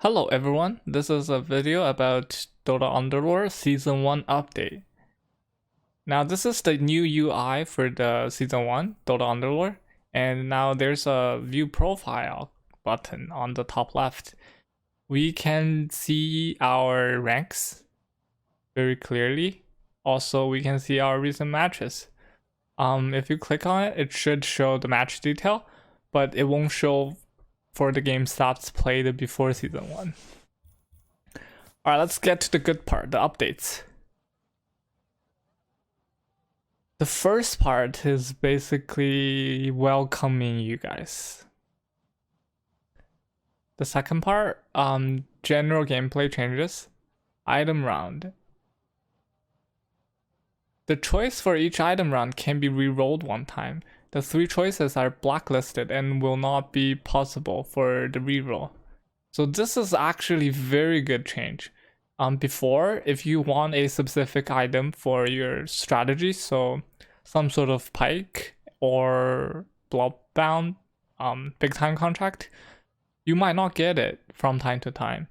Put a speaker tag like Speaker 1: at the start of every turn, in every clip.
Speaker 1: Hello everyone, this is a video about Dota Underlords Season 1 update. Now this is the new UI for the Season 1 Dota Underlords, and now there's a view profile button on the top left. We can see our ranks very clearly. Also, we can see our recent matches. If you click on it, it should show the match detail, but it won't show for the game stats played before Season 1. Alright, let's get to the good part, the updates. The first part is basically welcoming you guys. The second part, general gameplay changes. Item round. The choice for each item round can be re-rolled one time. The 3 choices are blacklisted and will not be possible for the reroll. So this is actually very good change. Before, if you want a specific item for your strategy, so some sort of pike or bloodbound big time contract, you might not get it from time to time.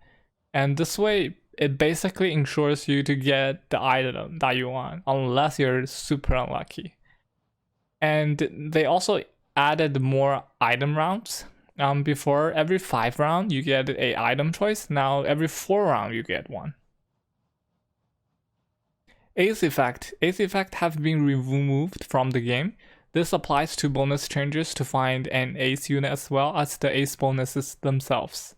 Speaker 1: And this way, it basically ensures you to get the item that you want, unless you're super unlucky. And they also added more item rounds. Before, every 5 round you get a item choice. Now every 4 round you get one. Ace effect have been removed from the game. This applies to bonus changes to find an ace unit as well as the ace bonuses themselves.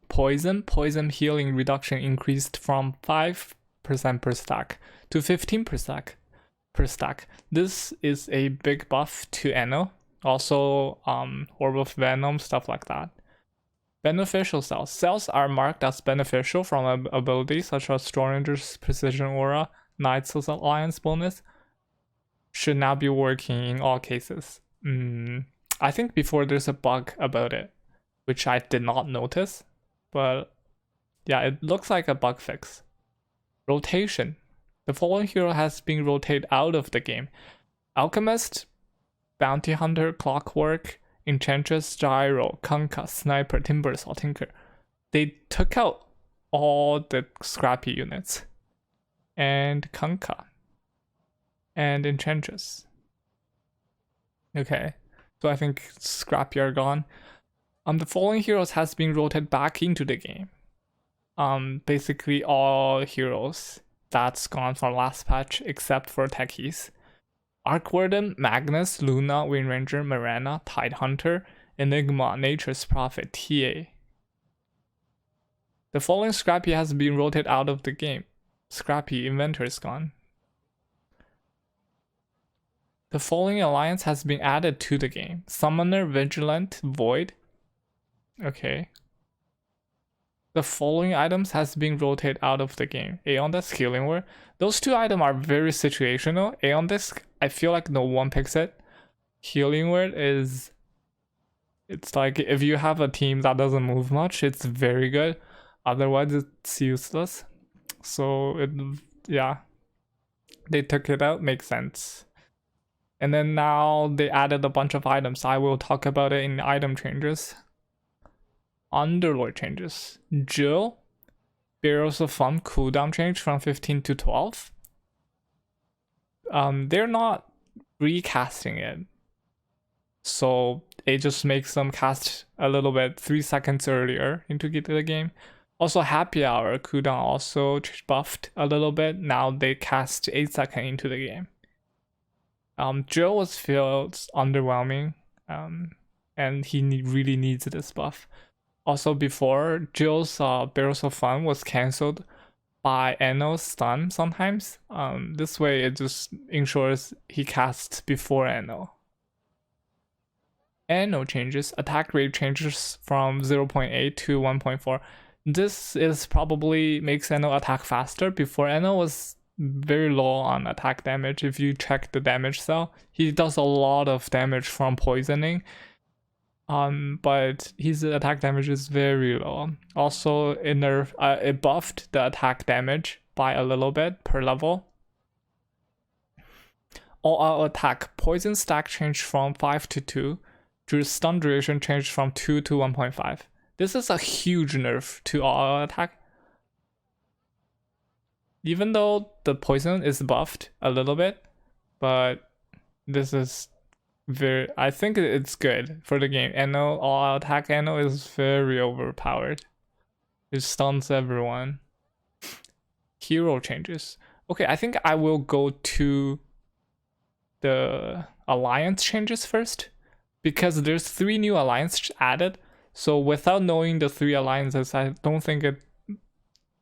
Speaker 1: Poison healing reduction increased from 5% per stack to 15% per stack. This is a big buff to Anno. Also, Orb of Venom, stuff like that. Beneficial cells. Cells are marked as beneficial from abilities such as Stormranger's Precision Aura, Knights Alliance bonus. Should now be working in all cases. I think before there's a bug about it, which I did not notice. But yeah, it looks like a bug fix. Rotation. The following hero has been rotated out of the game. Alchemist, Bounty Hunter, Clockwork, Enchantress, Gyro, Kunkka, Sniper, Timbersaw, Tinker. They took out all the scrappy units. And Kunkka. And Enchantress. Okay, so I think scrappy are gone. The following heroes has been rotated back into the game. Basically all heroes that's gone from last patch except for techies. Arc Warden, Magnus, Luna, Wind Ranger, Mirana, Tidehunter, Enigma, Nature's Prophet, TA. The following Scrappy has been rotated out of the game. Scrappy, Inventor is gone. The following alliance has been added to the game. Summoner, Vigilant, Void. Okay. The following items has been rotated out of the game. Aeon Disc, Healing Word. Those 2 items are very situational. Aeon Disc, I feel like no one picks it. Healing Word is... It's like if you have a team that doesn't move much, it's very good. Otherwise, it's useless. So, yeah. They took it out, makes sense. And then now they added a bunch of items. I will talk about it in item changes. Underlord changes. Jill, Barrels of Fun cooldown change from 15 to 12. They're not recasting it, so it just makes them cast a little bit 3 seconds earlier into the game. Also, Happy Hour cooldown also buffed a little bit. Now they cast 8 seconds into the game. Jill was felt underwhelming, and he really needs this buff. Also, before, Jill's Barrels of Fun was cancelled by Anno's stun sometimes. This way, it just ensures he casts before Anno. Anno changes. Attack rate changes from 0.8 to 1.4. This is probably makes Anno attack faster. Before, Anno was very low on attack damage. If you check the damage cell, he does a lot of damage from poisoning. But his attack damage is very low. Also, it buffed the attack damage by a little bit per level. All out attack poison stack changed from 5 to 2. Stun duration changed from 2 to 1.5. This is a huge nerf to all attack. Even though the poison is buffed a little bit, but this is very, I think it's good for the game. Eno, all attack Eno is very overpowered. It stuns everyone. Hero changes. Okay, I think I will go to the alliance changes first, because there's 3 new alliances added. So without knowing the 3 alliances, I don't think it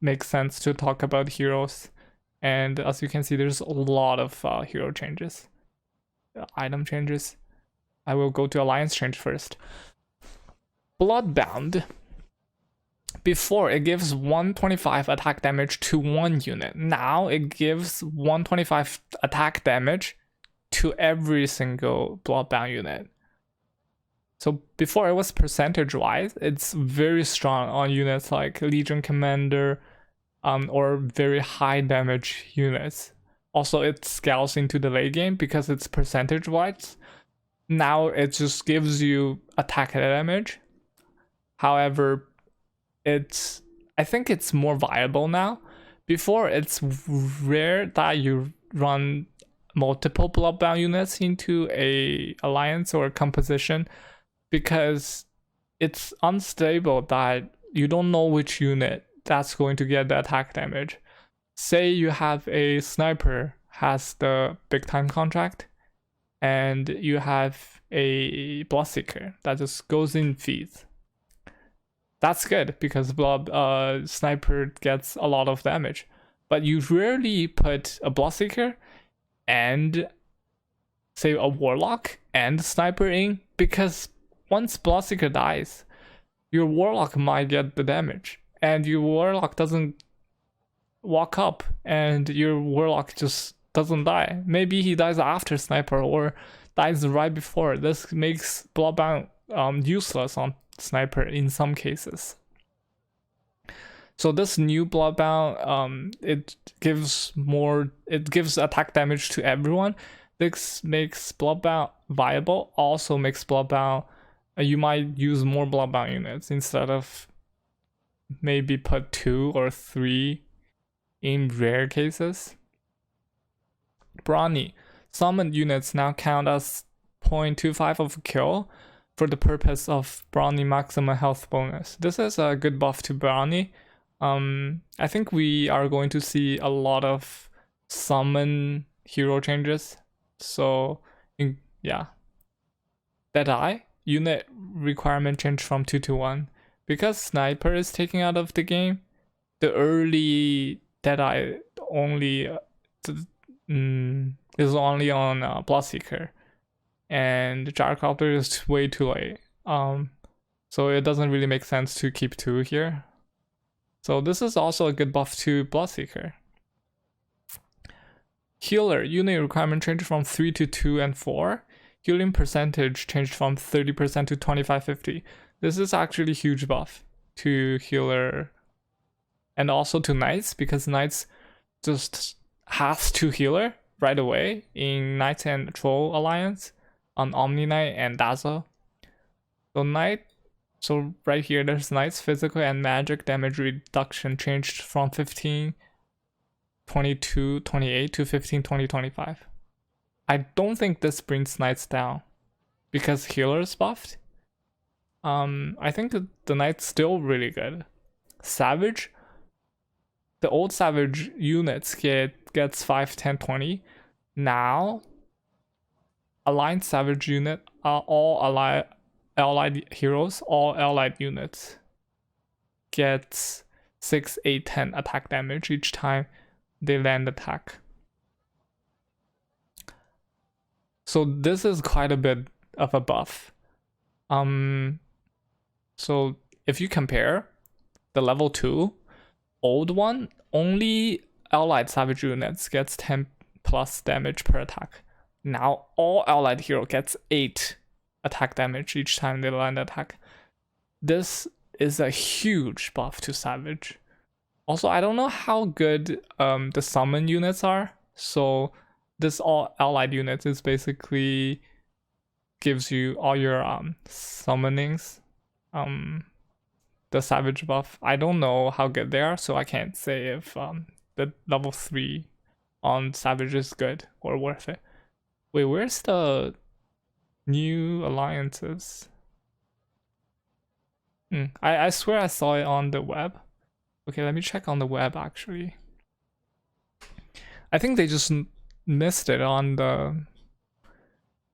Speaker 1: makes sense to talk about heroes. And as you can see, there's a lot of hero changes, item changes. I will go to alliance change first. Bloodbound. Before, it gives 125 attack damage to 1 unit. Now it gives 125 attack damage to every single Bloodbound unit. So before, it was percentage wise. It's very strong on units like Legion Commander, or very high damage units. Also, it scales into the late game because it's percentage wise. Now it just gives you attack damage. However, I think it's more viable now. Before, it's rare that you run multiple Bloodbound units into a alliance or a composition, because it's unstable that you don't know which unit that's going to get the attack damage. Say you have a sniper has the big time contract, and you have a Bloodseeker that just goes in feeds. That's good because sniper gets a lot of damage, but you rarely put a Bloodseeker and say a Warlock and sniper in, because once Bloodseeker dies, your Warlock might get the damage, and your Warlock doesn't walk up, and your Warlock just doesn't die. Maybe he dies after sniper or dies right before. This makes Bloodbound useless on sniper in some cases. So this new Bloodbound, it gives attack damage to everyone. This makes Bloodbound viable. Also makes Bloodbound, you might use more Bloodbound units instead of maybe put 2 or 3 in rare cases. Brawny. Summoned units now count as 0.25 of a kill for the purpose of Brawny maximum health bonus. This is a good buff to Brawny. I think we are going to see a lot of summon hero changes. So, yeah. Deadeye. Unit requirement change from 2 to 1. Because Sniper is taken out of the game, the early Deadeye only is only on Bloodseeker, and Gyrocopter is way too late. So it doesn't really make sense to keep 2 here. So this is also a good buff to Bloodseeker. Healer. Unit requirement changed from 3 to 2 and 4. Healing percentage changed from 30% to 25-50. This is actually a huge buff to healer and also to knights, because knights just has to healer right away in Knights and Troll Alliance on Omni Knight and Dazzle. So right here there's Knights physical and magic damage reduction changed from 15, 22, 28 to 15, 20, 25. I don't think this brings Knights down because healer is buffed. I think the Knight's still really good. Savage. The old Savage units gets 5, 10, 20. Now, Aligned Savage unit are all allied heroes, all allied units gets 6, 8, 10 attack damage each time they land attack. So this is quite a bit of a buff. So if you compare the level 2 old one, only allied savage units gets 10 plus damage per attack. Now all allied hero gets 8 attack damage each time they land attack. This is a huge buff to savage. Also, I don't know how good the summon units are. So this all allied units is basically gives you all your summonings. the Savage buff. I don't know how good they are, so I can't say if the level 3 on Savage is good or worth it. Wait, where's the new alliances? I swear I saw it on the web. Okay, let me check on the web actually. I think they just missed it on the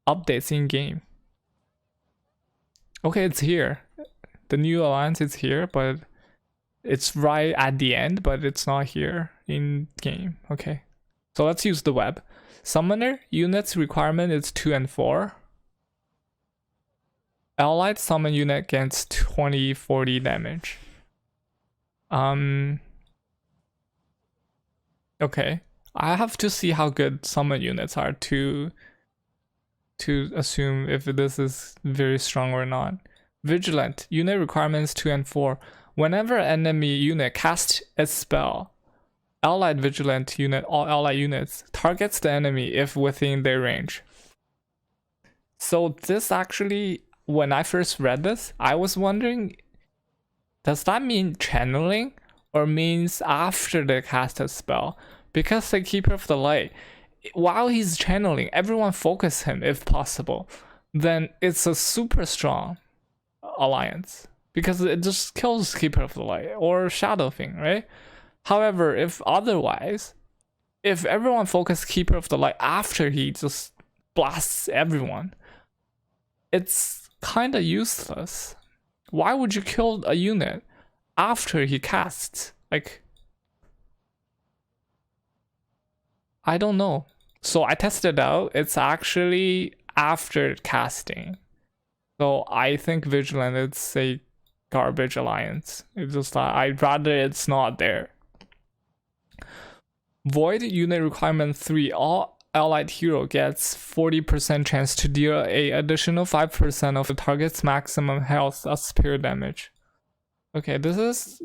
Speaker 1: updates in game. Okay, it's here. The new alliance is here, but it's right at the end, but it's not here in game. Okay, so let's use the web. Summoner units requirement is 2 and 4. Allied summon unit gains 20-40 damage. Okay, I have to see how good summon units are to assume if this is very strong or not. Vigilant unit requirements 2 and 4. Whenever enemy unit casts a spell, allied vigilant unit, all allied units targets the enemy if within their range. So this actually, when I first read this, I was wondering, does that mean channeling or means after they cast a spell? Because the Keeper of the Light, while he's channeling, everyone focus him if possible. Then it's a super strong alliance because it just kills Keeper of the Light or Shadow Thing, right? However, if otherwise, if everyone focus Keeper of the Light after he just blasts everyone, it's kind of useless. Why would you kill a unit after he casts? Like, I don't know. So I tested out. It's actually after casting. So I think Vigilant is a garbage alliance. It's just like, I'd rather it's not there. Void unit requirement 3. All allied hero gets 40% chance to deal a additional 5% of the target's maximum health as spear damage. Okay, this is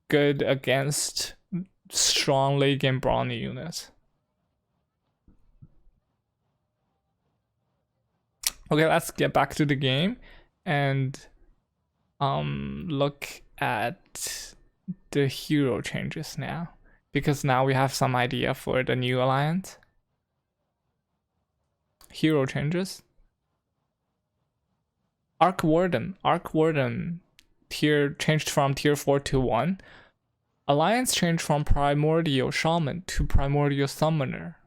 Speaker 1: good against strong late game brawny units. Okay, let's get back to the game and look at the hero changes now, because now we have some idea for the new alliance. Hero changes. Arc Warden tier changed from tier 4 to 1. Alliance changed from Primordial Shaman to Primordial Summoner.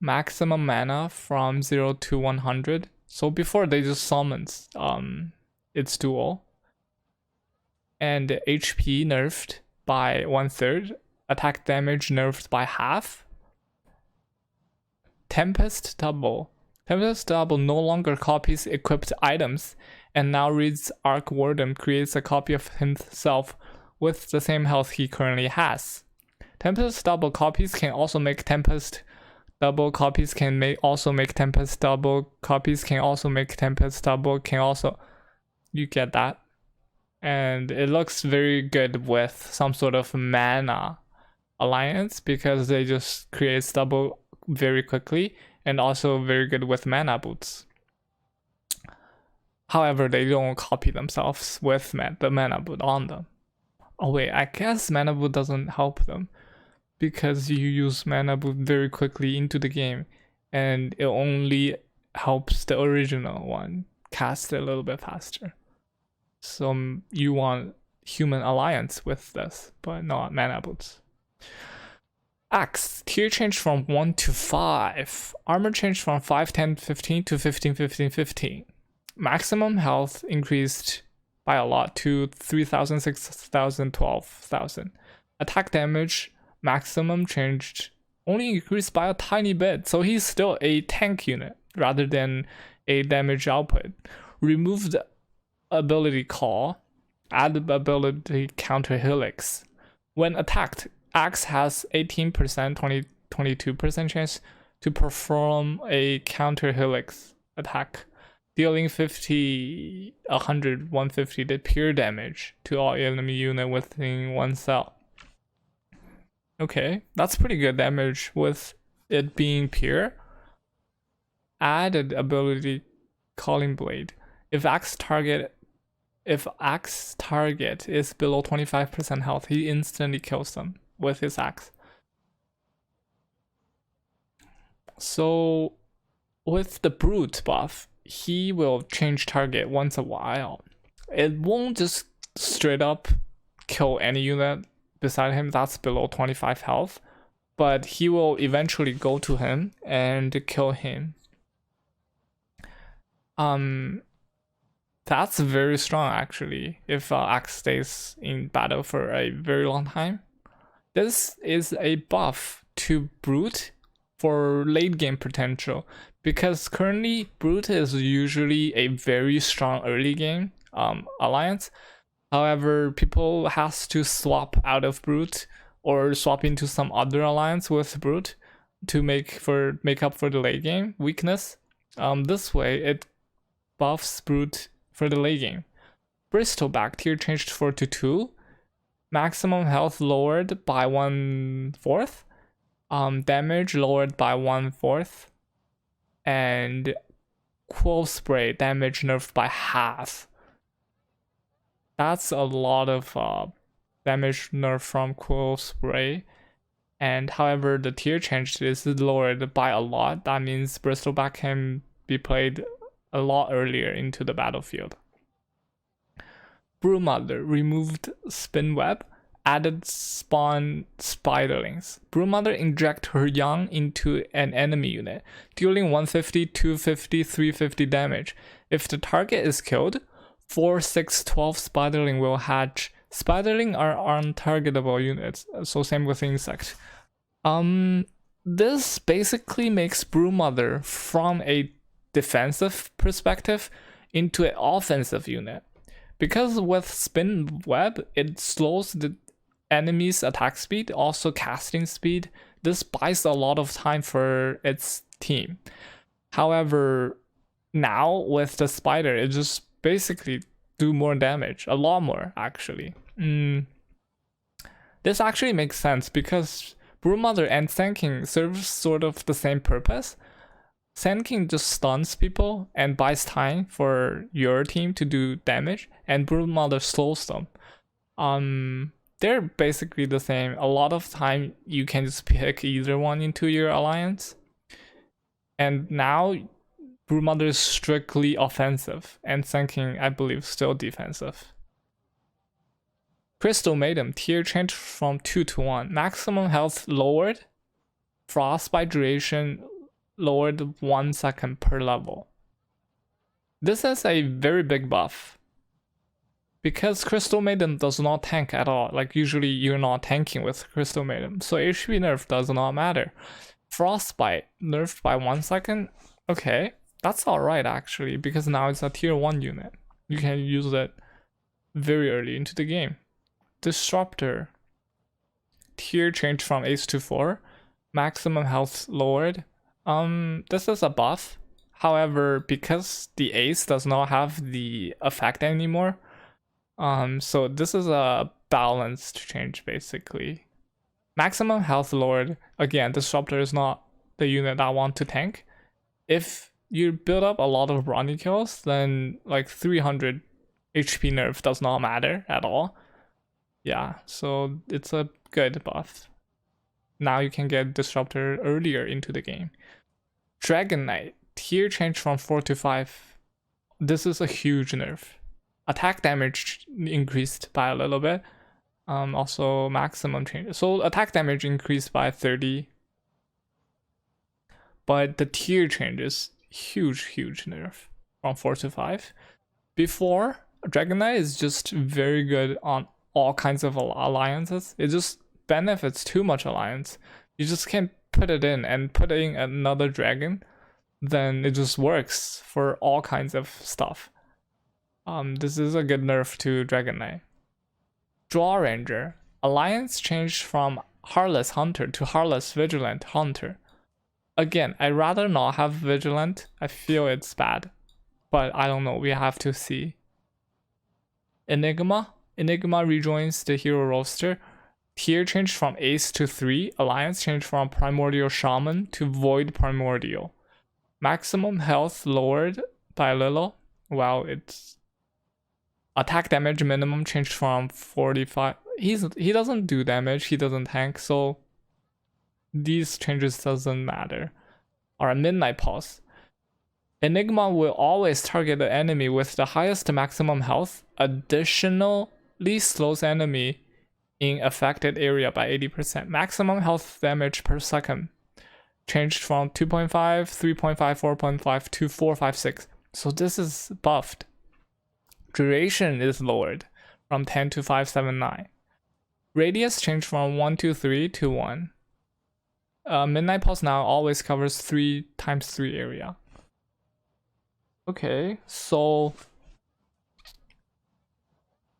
Speaker 1: Maximum mana from 0 to 100. So before they just summons its dual. And HP nerfed by 1/3. Attack damage nerfed by half. Tempest Double. Tempest Double no longer copies equipped items and now reads Arc Warden creates a copy of himself with the same health he currently has. Tempest Double copies can also make Tempest Double copies can also make Tempest Double copies can also make Tempest Double can also, you get that. And it looks very good with some sort of mana alliance because they just create double very quickly and also very good with mana boots. However, they don't copy themselves with the mana boot on them. Oh wait, I guess mana boot doesn't help them because you use mana boot very quickly into the game and it only helps the original one cast a little bit faster. So you want human alliance with this, but not mana boots. Axe tier changed from 1 to 5. Armor changed from 5, 10, 15 to 15, 15, 15. Maximum health increased by a lot to 3,000, 6,000, 12,000. Attack damage maximum changed, only increased by a tiny bit, so he's still a tank unit rather than a damage output. Removed ability call, add ability counter helix. When attacked, Axe has 18%, 22% chance to perform a counter helix attack, dealing 50, 100, 150 pure damage to all enemy unit within one cell. Okay, that's pretty good damage with it being pure. Added ability Calling Blade. If Axe target if axe target is below 25% health, he instantly kills them with his axe. So with the brute buff, he will change target once a while. It won't just straight up kill any unit beside him that's below 25 health, but he will eventually go to him and kill him. That's very strong actually, if axe stays in battle for a very long time. This is a buff to brute for late game potential, because currently brute is usually a very strong early game alliance. However, people has to swap out of brute or swap into some other alliance with brute to make up for the late game weakness. This way it buffs brute for the late game. Bristleback tier changed 4 to 2. Maximum health lowered by 1/4. Damage lowered by 1/4. And Quill Spray damage nerfed by half. That's a lot of damage nerf from Quill Spray. And however, the tier change is lowered by a lot. That means Bristleback can be played a lot earlier into the battlefield. Brewmother removed Spin Web, added spawn spiderlings. Brewmother inject her young into an enemy unit, dealing 150, 250, 350 damage. If the target is killed, 4, 6, 12 spiderling will hatch. Spiderling are untargetable units, so same with insect. This basically makes Brewmother from a defensive perspective into an offensive unit, because with Spin Web it slows the enemy's attack speed, also casting speed. This buys a lot of time for its team. However, now with the spider, it just basically do more damage, a lot more actually. This actually makes sense because Brewmother and Sand King serves sort of the same purpose. Sand King just stuns people and buys time for your team to do damage, and Brewmother slows them. They're basically the same. A lot of time you can just pick either one into your alliance. And now Brewmother is strictly offensive, and Sand King, I believe, still defensive. Crystal Maiden tier changed from 2 to 1. Maximum health lowered. Frostbite duration lowered 1 second per level. This is a very big buff, because Crystal Maiden does not tank at all. Like usually you're not tanking with Crystal Maiden, so HP nerf does not matter. Frostbite nerfed by 1 second. Okay, that's alright actually, because now it's a tier 1 unit. You can use it very early into the game. Disruptor tier changed from Ace to 4. Maximum health lowered. This is a buff. However, because the Ace does not have the effect anymore, so this is a balanced change basically. Maximum health lowered. Again, Disruptor is not the unit I want to tank. If you build up a lot of brownie kills, then like 300 HP nerf does not matter at all. Yeah, so it's a good buff. Now you can get Disruptor earlier into the game. Dragon Knight tier change from 4 to 5. This is a huge nerf. Attack damage increased by a little bit. Also maximum change. So attack damage increased by 30. But the tier changes huge nerf from 4 to 5. Before, Dragon Knight is just very good on all kinds of alliances. It just benefits too much alliance. You just can't put it in and put in another dragon, then it just works for all kinds of stuff. This is a good nerf to Dragon Knight. Draw Ranger. Alliance changed from Heartless Hunter to Heartless Vigilant Hunter. Again, I'd rather not have Vigilant. I feel it's bad, but I don't know, we have to see. Enigma rejoins the hero roster. Tier changed from Ace to 3. Alliance changed from Primordial Shaman to Void Primordial. Maximum health lowered by a little. Wow, it's Attack damage minimum changed from 45. He doesn't do damage, he doesn't tank, so these changes doesn't matter. Alright, Midnight Pulse. Enigma will always target the enemy with the highest maximum health, additionally slows enemy in affected area by 80%. Maximum health damage per second changed from 2.5, 3.5, 4.5 to 4.56. So this is buffed. Duration is lowered from 10 to 579. Radius changed from 1 to 3 to 1. Midnight Pulse now always covers 3 times 3 area. Okay, so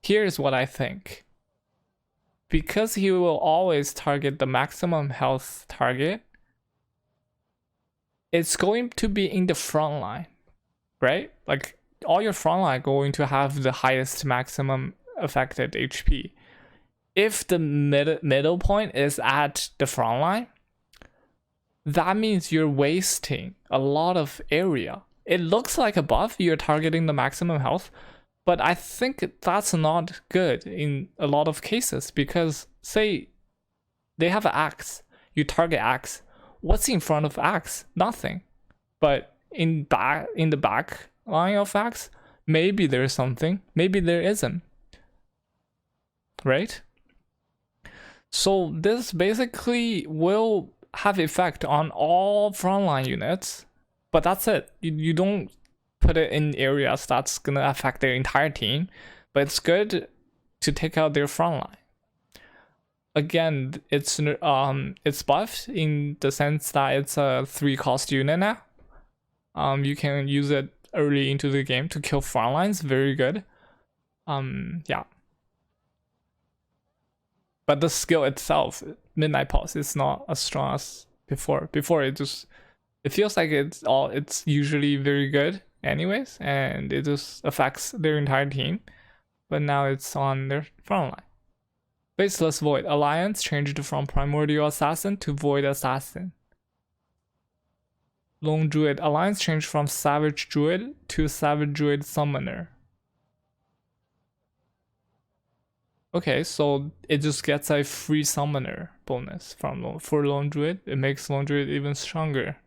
Speaker 1: here's what I think. Because he will always target the maximum health target, it's going to be in the front line, right? Like all your front line going to have the highest maximum affected HP. If the middle point is at the front line, that means you're wasting a lot of area. It looks like a buff, you're targeting the maximum health, but I think that's not good in a lot of cases, because say they have an axe, you target axe. What's in front of axe? Nothing. But in the back line of axe, maybe there's something, maybe there isn't. Right? So this basically will have effect on all frontline units, but that's it. You don't put it in areas that's gonna affect their entire team, but it's good to take out their frontline. Again, it's buffed in the sense that it's a 3-cost unit now. You can use it early into the game to kill frontlines. Very good. Yeah. But the skill itself, Midnight Pulse, is not as strong as before. Before it feels like it's usually very good anyways, and it just affects their entire team. But now it's on their front line. Faceless Void. Alliance changed from Primordial Assassin to Void Assassin. Lone Druid. Alliance changed from Savage Druid to Savage Druid Summoner. Okay, so it just gets a free summoner bonus for Lone Druid. It makes Lone Druid even stronger.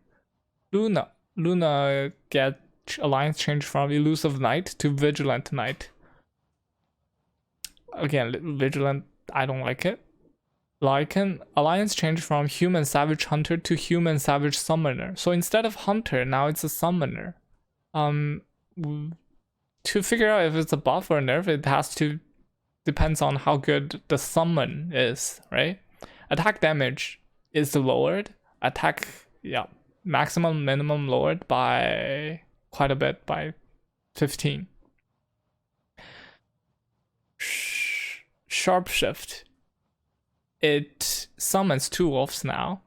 Speaker 1: Luna. Luna get Alliance changed from Elusive Knight to Vigilant Knight. Again, Vigilant, I don't like it. Lycan. Alliance changed from Human Savage Hunter to Human Savage Summoner. So instead of Hunter, now it's a Summoner. To figure out if it's a buff or a nerf, it has to depends on how good the summon is, right? Attack damage is lowered. Attack, yeah, maximum, minimum lowered by quite a bit, by 15. Sharpshift. It summons 2 wolves now,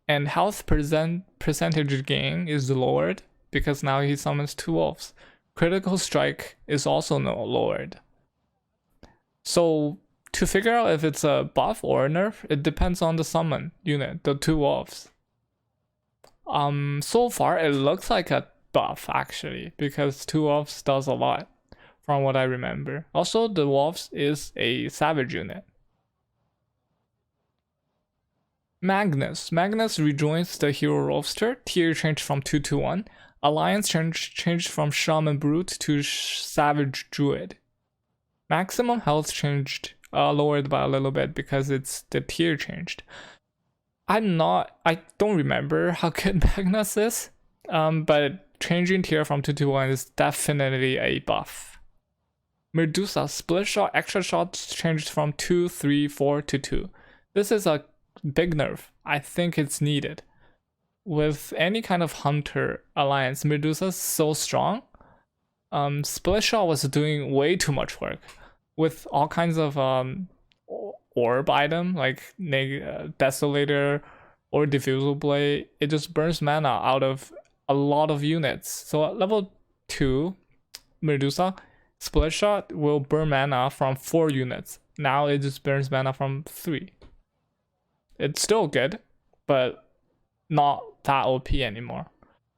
Speaker 1: and health percentage gain is lowered because now he summons 2 wolves. Critical strike is also lowered. So to figure out if it's a buff or a nerf, it depends on the summon unit, the 2 wolves. So far it looks like a buff actually, because 2 wolves does a lot from what I remember. Also, the wolves is a savage unit. Magnus rejoins the hero roster. Tier changed from 2 to 1. Alliance changed from Shaman Brute to Savage Druid. Maximum health changed, lowered by a little bit because it's the tier changed. I don't remember how good Magnus is, but changing tier from 2 to 1 is definitely a buff. Medusa split shot, extra shots changed from 2, 3, 4 to 2. This is a big nerf. I think it's needed. With any kind of hunter alliance, Medusa's so strong. Split shot was doing way too much work with all kinds of orb item like Desolator or Diffusal Blade. It just burns mana out of a lot of units. So at level 2, Medusa split shot will burn mana from 4 units. Now it just burns mana from 3. It's still good, but not that OP anymore.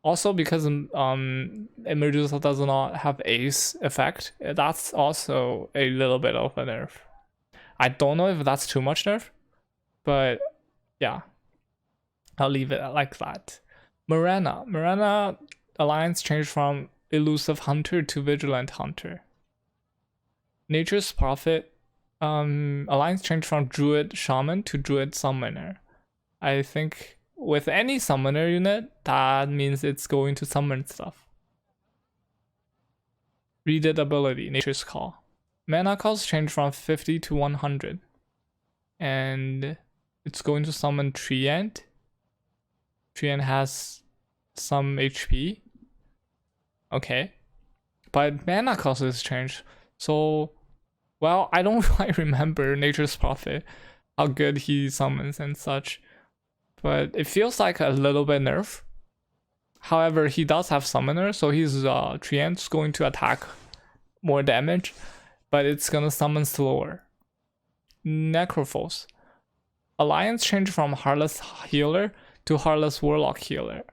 Speaker 1: Also because Medusa does not have Ace effect, that's also a little bit of a nerf. I don't know if that's too much nerf, but yeah, I'll leave it like that. Morena alliance changed from Elusive Hunter to Vigilant Hunter. Nature's Prophet alliance changed from Druid Shaman to Druid Summoner. I think with any summoner unit, that means it's going to summon stuff. Readed ability, Nature's Call. Mana cost changed from 50 to 100. And it's going to summon Treant. Treant has some HP. Okay. But mana cost is changed. So, well, I don't quite remember Nature's Prophet, how good he summons and such. But it feels like a little bit nerf. However, he does have Summoner, so his Treant's going to attack more damage, but it's gonna summon slower. Necrophos. Alliance changed from Heartless Healer to Heartless Warlock Healer.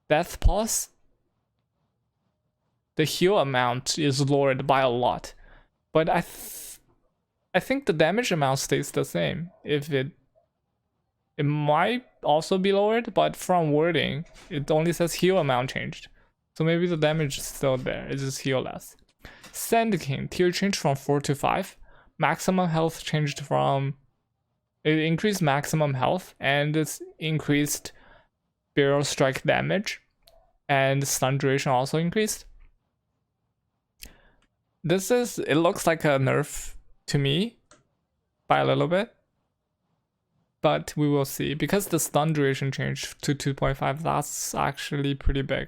Speaker 1: Death Pulse. The heal amount is lowered by a lot, but I think the damage amount stays the same. If it might also be lowered, but from wording, it only says heal amount changed. So maybe the damage is still there, it's just heal less. Sand King, tier changed from 4 to 5. Maximum health changed from... It increased maximum health, and it's increased barrel strike damage. And stun duration also increased. It looks like a nerf to me, by a little bit. But we will see. Because the stun duration changed to 2.5, that's actually pretty big.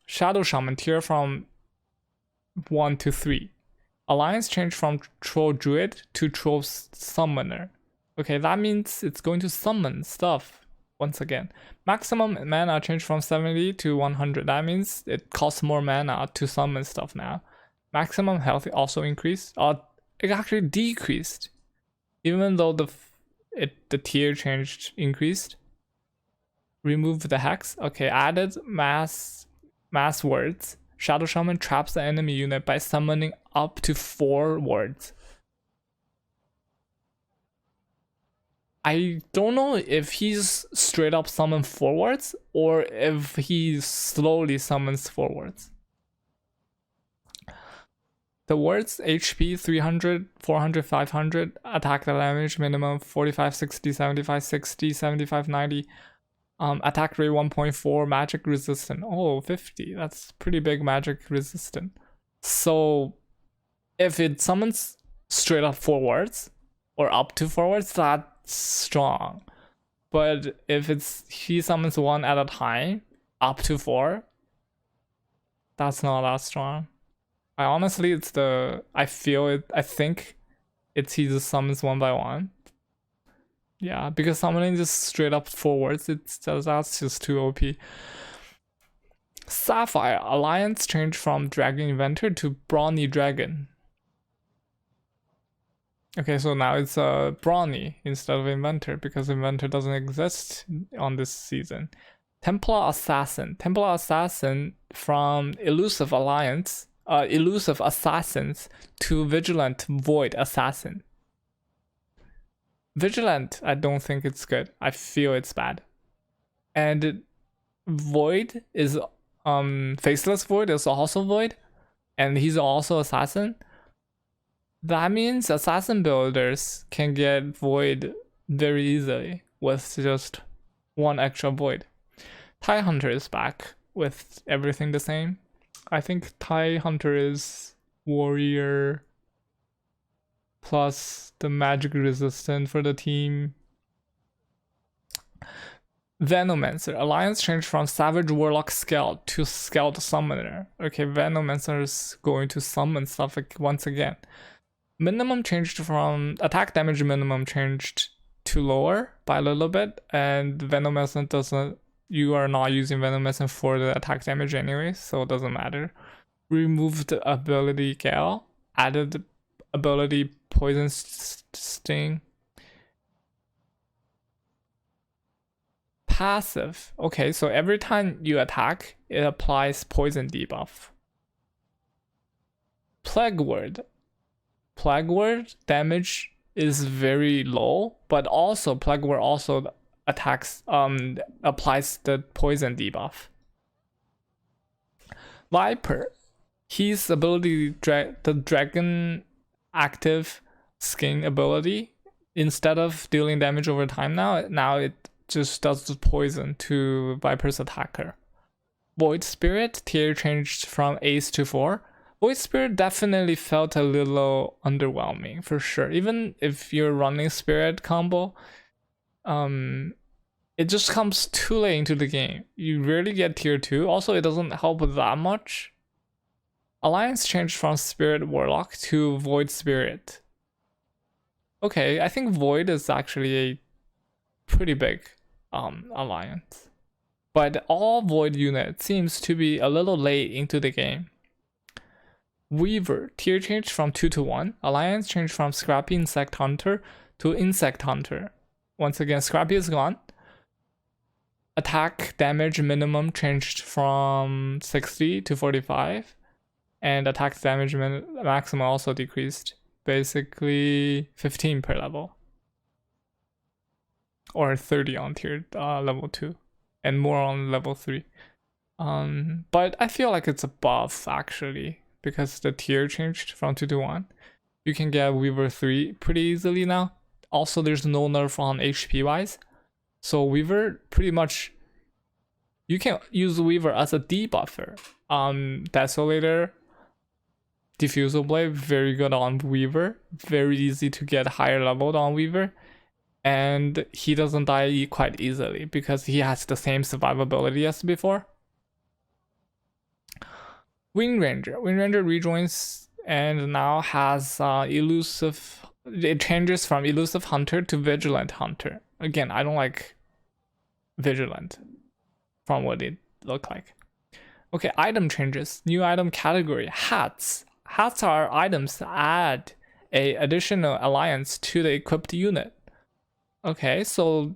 Speaker 1: Shadow Shaman tier from 1 to 3. Alliance changed from Troll Druid to Troll Summoner. Okay, that means it's going to summon stuff once again. Maximum mana changed from 70 to 100. That means it costs more mana to summon stuff now. Maximum health also increased. It actually decreased. Even though the tier increased. Remove the hex. Okay, added mass words. Shadow Shaman traps the enemy unit by summoning up to 4 words. I don't know if he's straight up summon 4 words or if he slowly summons 4 words. The words HP 300, 400, 500, attack damage minimum 45, 60, 75, 60, 75, 90, attack rate 1.4, magic resistant. Oh, 50. That's pretty big magic resistant. So if it summons straight up 4 words or up to 4 words, that's strong. But if he summons 1 at a time, up to 4, that's not that strong. I think he just summons 1 by 1. Yeah, because summoning just straight up 4 words, that's just too OP. Sapphire Alliance changed from Dragon Inventor to Brawny Dragon. Okay, so now it's Brawny instead of Inventor, because Inventor doesn't exist on this season. Templar Assassin from Elusive Assassins to Vigilant Void Assassin. Vigilant, I don't think it's good. I feel it's bad. And Void is Faceless Void is also Void, and he's also Assassin. That means Assassin builders can get Void very easily with just 1 extra Void. TIE Hunter is back with everything the same. I think TIE Hunter is warrior plus the magic resistant for the team. Venomancer Alliance changed from Savage Warlock Scout to Scout Summoner. Okay, Venomancer is going to summon stuff once again. Minimum changed from attack damage minimum changed to lower by a little bit, and Venomancer doesn't. You are not using Venomancer for the attack damage anyway, so it doesn't matter. Removed ability Gale, added ability Poison Sting. passive. Okay, so every time you attack, it applies poison debuff. Plague Word. Plague Word damage is very low, but also Plague Word also attacks applies the poison debuff. Viper. His ability, the dragon active skin ability, instead of dealing damage over time now it just does the poison to Viper's attacker. Void Spirit, tier changed from Ace to 4. Void Spirit definitely felt a little underwhelming for sure. Even if you're running Spirit combo, it just comes too late into the game. You rarely get tier 2. Also, it doesn't help that much. Alliance changed from Spirit Warlock to Void Spirit. Okay, I think Void is actually a pretty big alliance. But all Void unit seems to be a little late into the game. Weaver, tier changed from 2 to 1. Alliance changed from Scrappy Insect Hunter to Insect Hunter. Once again, Scrappy is gone. Attack damage minimum changed from 60 to 45. And attack damage maximum also decreased. Basically 15 per level. Or 30 on tier level 2. And more on level 3. But I feel like it's a buff actually, because the tier changed from 2 to 1. You can get Weaver 3 pretty easily now. Also, there's no nerf on HP wise. So Weaver pretty much, you can use Weaver as a debuffer. Desolator, Diffusal Blade, very good on Weaver. Very easy to get higher leveled on Weaver. And he doesn't die quite easily because he has the same survivability as before. Wind Ranger. Wind Ranger rejoins and now has elusive. It changes from elusive hunter to vigilant hunter. Again, I don't like vigilant from what it looked like. Okay, item changes. New item category. Hats. Hats are items that add a additional alliance to the equipped unit. Okay, so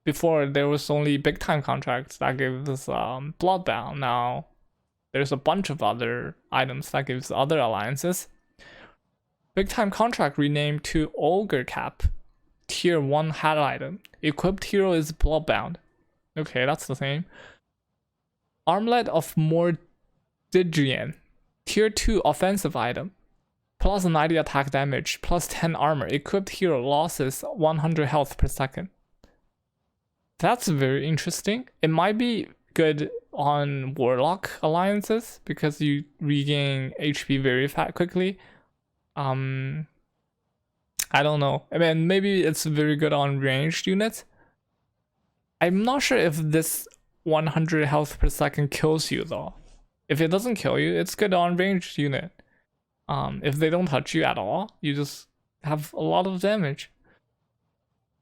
Speaker 1: before there was only big time contracts that gave us Bloodbound. Now there's a bunch of other items that gives other alliances. Big time contract renamed to Ogre Cap. Tier 1 hat item. Equipped hero is Bloodbound. Okay, that's the same. Armlet of Mordigian. Tier 2 offensive item. Plus 90 attack damage, plus 10 armor. Equipped hero losses 100 health per second. That's very interesting. It might be good on Warlock alliances because you regain HP very quickly. I don't know. I mean, maybe it's very good on ranged units. I'm not sure if this 100 health per second kills you though. If it doesn't kill you, it's good on ranged unit. If they don't touch you at all, you just have a lot of damage.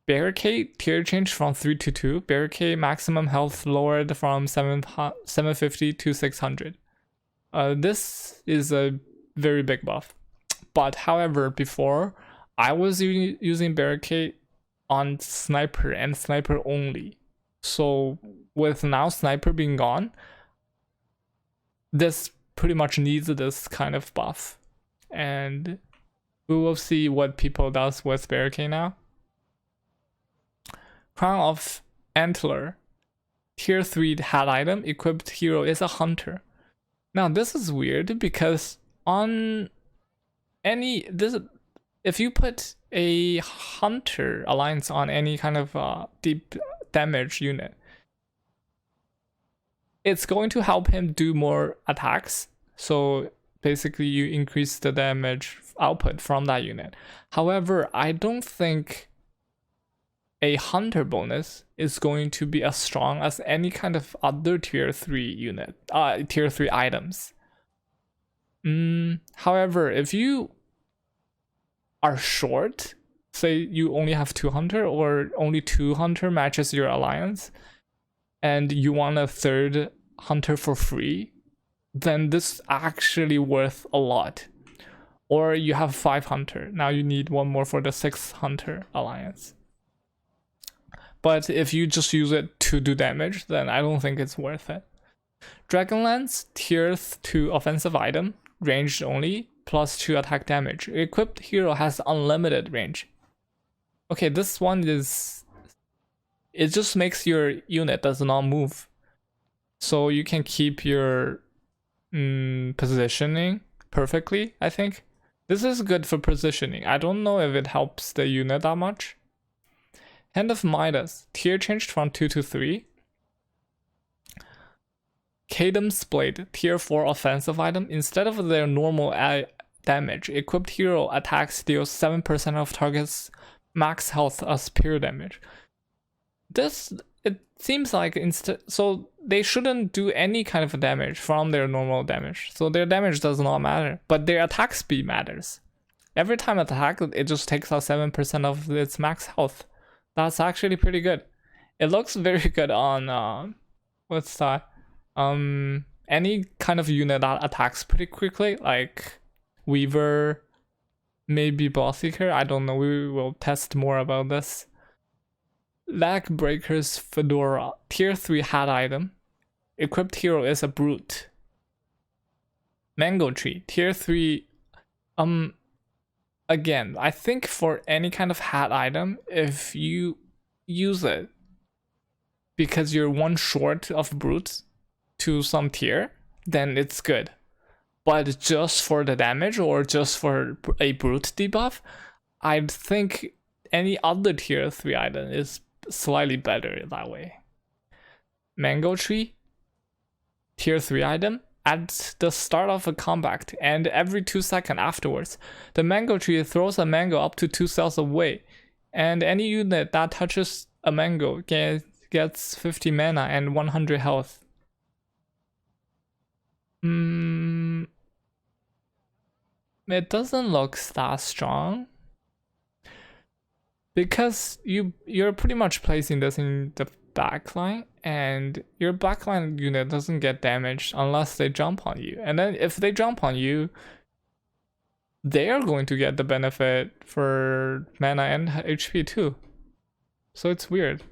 Speaker 1: Barricade tier change from 3 to 2. Barricade maximum health lowered from 750 to 600. This is a very big buff. But however, before I was using Barricade on Sniper and Sniper only. So with now Sniper being gone, this pretty much needs this kind of buff. And we will see what people does with Barricade now. Crown of Antler. Tier 3 hat item. Equipped hero is a hunter. Now this is weird because on if you put a hunter alliance on any kind of deep damage unit, it's going to help him do more attacks. So basically you increase the damage output from that unit. However, I don't think a hunter bonus is going to be as strong as any kind of other tier 3 unit, tier 3 items. However, if you are short, say you only have 2 hunter or only 2 hunter matches your alliance, and you want a third hunter for free, then this actually worth a lot. Or you have 5 hunter, now you need one more for the 6 hunter alliance. But if you just use it to do damage, then I don't think it's worth it. Dragonlance, tier 2 offensive item, ranged only, +2 attack damage. Equipped hero has unlimited range. Okay, this one is... It just makes your unit does not move. So you can keep your positioning perfectly, I think. This is good for positioning. I don't know if it helps the unit that much. Hand of Midas, tier changed from 2 to 3. Cadence Blade, tier 4 offensive item. Instead of their normal damage, equipped hero attacks deals 7% of target's max health as pure damage. This, it seems like so they shouldn't do any kind of damage from their normal damage. So their damage does not matter, but their attack speed matters. Every time attack, it just takes out 7% of its max health. That's actually pretty good. It looks very good on what's that? Any kind of unit that attacks pretty quickly, like Weaver, maybe Boss Seeker. I don't know. We will test more about this. Lag Breaker's Fedora, tier 3 hat item. Equipped hero is a brute. Mango Tree, tier 3. Again, I think for any kind of hat item, if you use it because you're one short of brutes to some tier, then it's good. But just for the damage or just for a brute debuff, I think any other tier 3 item is slightly better that way. Mango Tree, tier 3 item. At the start of a combat and every 2 seconds afterwards, the mango tree throws a mango up to 2 cells away, and any unit that touches a mango gets 50 mana and 100 health. It doesn't look that strong because you're pretty much placing this in the backline, and your backline unit doesn't get damaged unless they jump on you. And then if they jump on you, they are going to get the benefit for mana and HP too. So it's weird.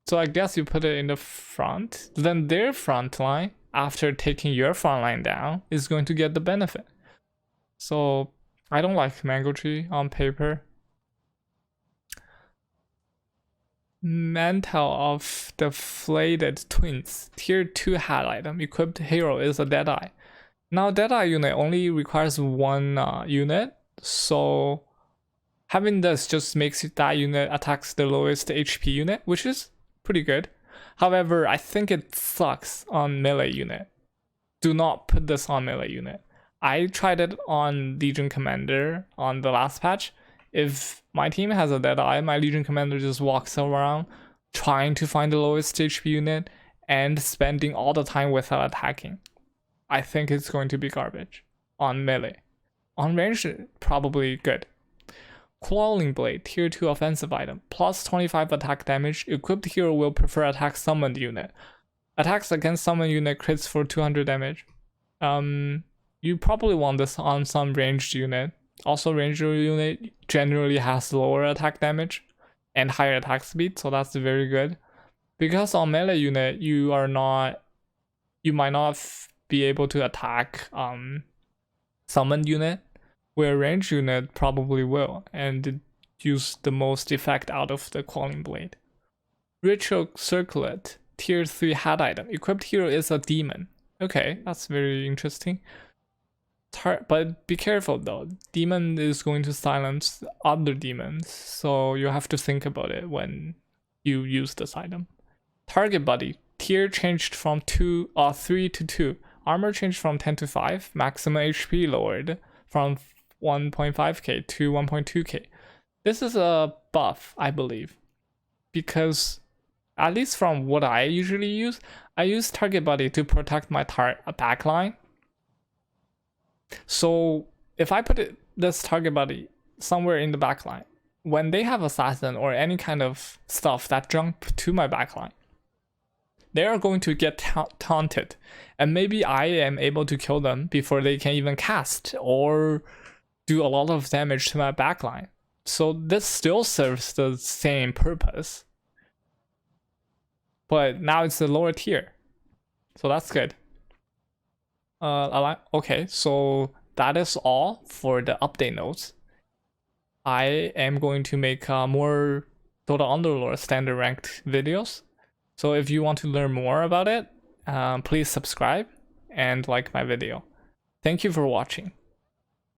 Speaker 1: So I guess you put it in the front, then their front line, after taking your front line down, is going to get the benefit. So I don't like Mango Tree on paper. Mantle of the Flayed Twins, tier 2 hat item. Equipped hero is a Deadeye. Now Deadeye unit only requires one unit, so having this just makes that unit attacks the lowest HP unit, which is pretty good. However, I think it sucks on melee unit. Do not put this on melee unit. I tried it on Legion Commander on the last patch. If my team has a Deadeye, my Legion Commander just walks around trying to find the lowest HP unit and spending all the time without attacking. I think it's going to be garbage on melee. On range, probably good. Clawing Blade, tier 2 offensive item, plus 25 attack damage. Equipped hero will prefer attack summoned unit. Attacks against summoned unit crits for 200 damage. You probably want this on some ranged unit. Also, ranger unit generally has lower attack damage and higher attack speed, so that's very good. Because on melee unit, you might not be able to attack summoned unit, where ranged unit probably will, and use the most effect out of the Clawing Blade. Ritual Circlet, tier 3 hat item. Equipped hero is a demon. Okay, that's very interesting. But be careful though, demon is going to silence other demons, so you have to think about it when you use this item. Target Buddy, tier changed from 3 to 2. Armor changed from 10 to 5. Maximum HP lowered from 1.5k to 1.2k. This is a buff, I believe, because at least from what I usually use, I use Target Buddy to protect my backline. So if I put this Target Buddy somewhere in the backline, when they have assassin or any kind of stuff that jump to my backline, they are going to get taunted, and maybe I am able to kill them before they can even cast or do a lot of damage to my backline. So this still serves the same purpose. but now it's the lower tier, so that's good. Okay, so that is all for the update notes. I am going to make more Dota Underlords standard ranked videos. So if you want to learn more about it, please subscribe and like my video. Thank you for watching.